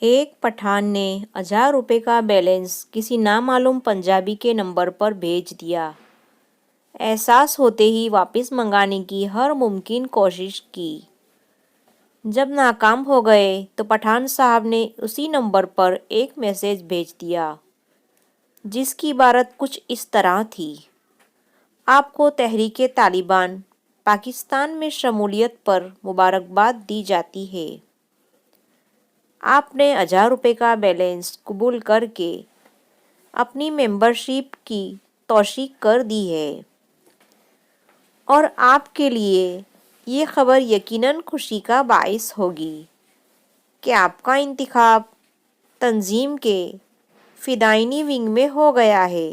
ایک پٹھان نے 1000 روپے کا بیلنس کسی نامعلوم پنجابی کے نمبر پر بھیج دیا۔ احساس ہوتے ہی واپس منگانے کی ہر ممکن کوشش کی۔ جب ناکام ہو گئے تو پٹھان صاحب نے اسی نمبر پر ایک میسج بھیج دیا، جس کی عبارت کچھ اس طرح تھی: آپ کو تحریک طالبان پاکستان میں شمولیت پر مبارکباد دی جاتی ہے۔ آپ نے 1000 روپے کا بیلنس قبول کر کے اپنی ممبرشپ کی توثیق کر دی ہے، اور آپ کے لیے یہ خبر یقیناً خوشی کا باعث ہوگی کہ آپ کا انتخاب تنظیم کے فدائینی ونگ میں ہو گیا ہے۔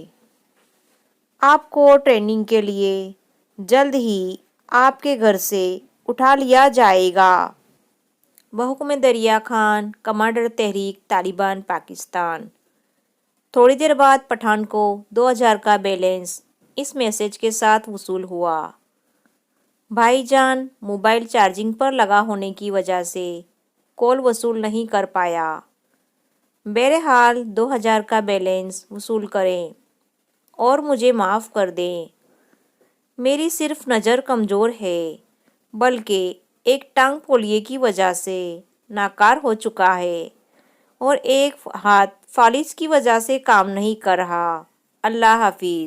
آپ کو ٹریننگ کے لیے جلد ہی آپ کے گھر سے اٹھا لیا جائے گا۔ بحکم دریا خان، کمانڈر تحریک طالبان پاکستان۔ تھوڑی دیر بعد پٹھان کو 2000 کا بیلنس اس میسج کے ساتھ وصول ہوا: بھائی جان، موبائل چارجنگ پر لگا ہونے کی وجہ سے کال وصول نہیں کر پایا۔ بہرحال 2000 کا بیلنس وصول کریں اور مجھے معاف کر دیں۔ میری صرف نظر کمزور ہے، بلکہ ایک ٹانگ پولیو کی وجہ سے ناکار ہو چکا ہے، اور ایک ہاتھ فالج کی وجہ سے کام نہیں کر رہا۔ اللہ حافظ۔